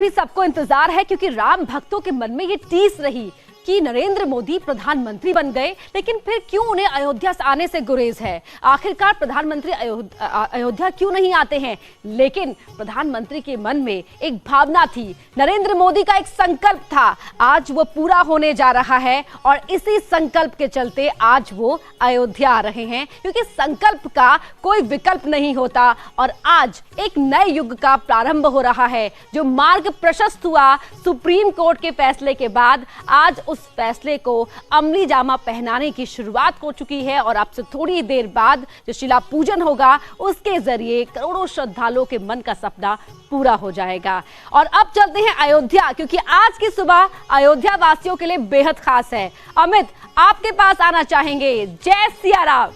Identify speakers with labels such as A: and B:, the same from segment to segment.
A: भी सबको इंतजार है क्योंकि राम भक्तों के मन में ये टीस रही कि नरेंद्र मोदी प्रधानमंत्री बन गए, लेकिन फिर क्यों उन्हें अयोध्या आने से गुरेज है। आखिरकार प्रधानमंत्री अयोध्या क्यों नहीं आते हैं। लेकिन प्रधानमंत्री के मन में एक भावना थी, नरेंद्र मोदी का एक संकल्प था, आज वो पूरा होने जा रहा है और इसी संकल्प के चलते आज वो अयोध्या आ रहे हैं, क्योंकि संकल्प का कोई विकल्प नहीं होता। और आज एक नए युग का प्रारंभ हो रहा है। जो मार्ग प्रशस्त हुआ सुप्रीम कोर्ट के फैसले के बाद, आज उस फैसले को अमली जामा पहनाने की शुरुआत हो चुकी है और अब से थोड़ी देर बाद जो शिला पूजन होगा उसके जरिए करोड़ों श्रद्धालुओं के मन का सपना पूरा हो जाएगा। और अब चलते हैं अयोध्या, क्योंकि आज की सुबह अयोध्या वासियों के लिए बेहद खास है। अमित, आपके पास आना चाहेंगे। जय सिया राम।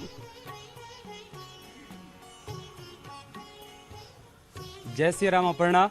B: जय सिया राम अपर्णा।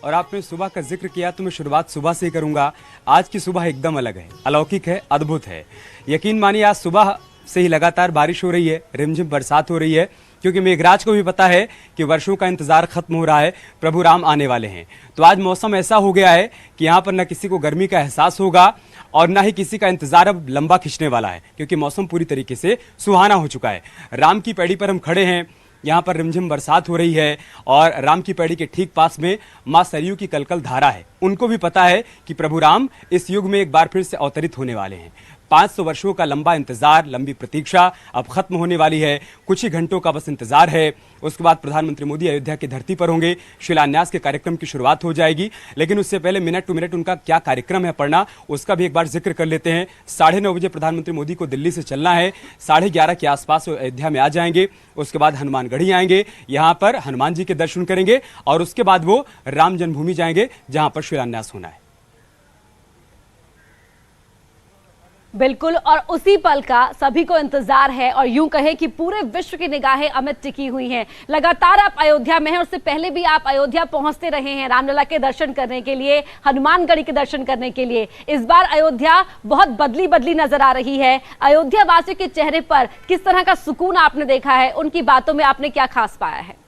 B: और आपने सुबह का जिक्र किया तो मैं शुरुआत सुबह से ही करूंगा। आज की सुबह एकदम अलग है, अलौकिक है, अद्भुत है। यकीन मानिए आज सुबह से ही लगातार बारिश हो रही है, रिमझिम बरसात हो रही है, क्योंकि मेघराज को भी पता है कि वर्षों का इंतजार खत्म हो रहा है, प्रभु राम आने वाले हैं। तो आज मौसम ऐसा हो गया है कि यहाँ पर न किसी को गर्मी का एहसास होगा और न ही किसी का इंतजार अब लंबा खिंचने वाला है, क्योंकि मौसम पूरी तरीके से सुहाना हो चुका है। राम की पैड़ी पर हम खड़े हैं, यहाँ पर रिमझिम बरसात हो रही है और राम की पैड़ी के ठीक पास में मां सरयू की कलकल धारा है। उनको भी पता है कि प्रभु राम इस युग में एक बार फिर से अवतरित होने वाले हैं। 500 वर्षों का लंबा इंतजार, लंबी प्रतीक्षा अब खत्म होने वाली है। कुछ ही घंटों का बस इंतजार है, उसके बाद प्रधानमंत्री मोदी अयोध्या की धरती पर होंगे, शिलान्यास के कार्यक्रम की शुरुआत हो जाएगी। लेकिन उससे पहले मिनट टू मिनट उनका क्या कार्यक्रम है पढ़ना, उसका भी एक बार जिक्र कर लेते हैं। 9:30 बजे प्रधानमंत्री मोदी को दिल्ली से चलना है, 11:30 के आसपास अयोध्या में आ जाएंगे। उसके बाद हनुमानगढ़ी आएंगे, यहाँ पर हनुमान जी के दर्शन करेंगे और उसके बाद वो राम जन्मभूमि जाएंगे जहां पर शिलान्यास होना है।
A: बिल्कुल, और उसी पल का सभी को इंतजार है और यूं कहे कि पूरे विश्व की निगाहें अमित टिकी हुई हैं। लगातार आप अयोध्या में हैं, उससे पहले भी आप अयोध्या पहुंचते रहे हैं रामलला के दर्शन करने के लिए, हनुमानगढ़ी के दर्शन करने के लिए। इस बार अयोध्या बहुत बदली बदली नजर आ रही है। अयोध्या वासियों के चेहरे पर किस तरह का सुकून आपने देखा है, उनकी बातों में आपने क्या खास पाया है?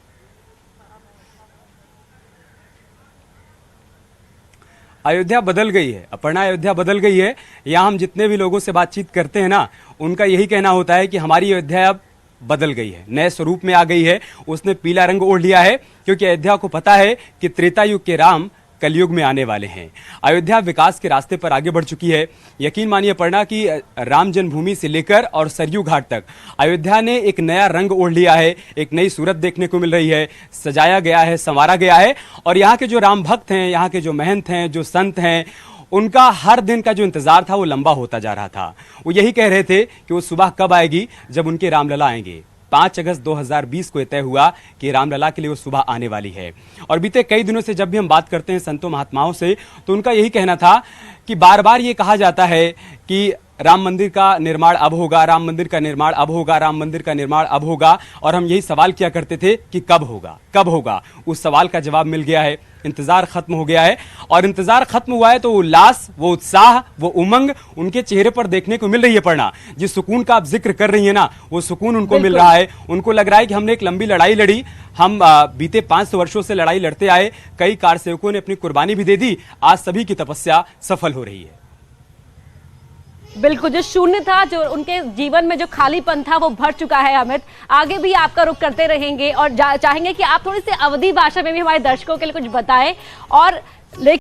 B: अयोध्या बदल गई है अपर्णा, अयोध्या बदल गई है। यहाँ हम जितने भी लोगों से बातचीत करते हैं ना, उनका यही कहना होता है कि हमारी अयोध्या अब बदल गई है, नए स्वरूप में आ गई है। उसने पीला रंग ओढ़ लिया है, क्योंकि अयोध्या को पता है कि त्रेता युग के राम कलयुग में आने वाले हैं। अयोध्या विकास के रास्ते पर आगे बढ़ चुकी है। यकीन मानिए पढ़ना कि राम जन्मभूमि से लेकर और सरयू घाट तक अयोध्या ने एक नया रंग ओढ़ लिया है, एक नई सूरत देखने को मिल रही है, सजाया गया है, संवारा गया है। और यहाँ के जो राम भक्त हैं, यहाँ के जो महंत हैं, जो संत हैं, उनका हर दिन का जो इंतजार था वो लंबा होता जा रहा था। वो यही कह रहे थे कि वो सुबह कब आएगी जब उनके रामलला आएंगे। 5 अगस्त 2020 को तय हुआ कि रामलला के लिए वो सुबह आने वाली है। और बीते कई दिनों से जब भी हम बात करते हैं संतों महात्माओं से, तो उनका यही कहना था कि बार बार ये कहा जाता है कि राम मंदिर का निर्माण अब होगा, राम मंदिर का निर्माण अब होगा, राम मंदिर का निर्माण अब होगा। और हम यही सवाल किया करते थे कि कब होगा, कब होगा। उस सवाल का जवाब मिल गया है, इंतजार खत्म हो गया है। और इंतजार खत्म हुआ है तो उल्लास, वो उत्साह, वो उमंग उनके चेहरे पर देखने को मिल रही है। पढ़ना जिस सुकून का आप जिक्र कर रही है ना, वो सुकून उनको मिल रहा है। उनको लग रहा है कि हमने एक लंबी लड़ाई लड़ी, हम बीते 500 वर्षों से लड़ाई लड़ते आए, कई कारसेवकों ने अपनी कुर्बानी भी दे दी, आज सभी की तपस्या सफल हो रही है।
A: बिल्कुल, जो शून्य था, जो उनके जीवन में जो खालीपन था, वो भर चुका है। अमित, आगे भी आपका रुख करते रहेंगे और चाहेंगे कि आप थोड़ी सी अवधी भाषा में भी हमारे दर्शकों के लिए कुछ बताएं। और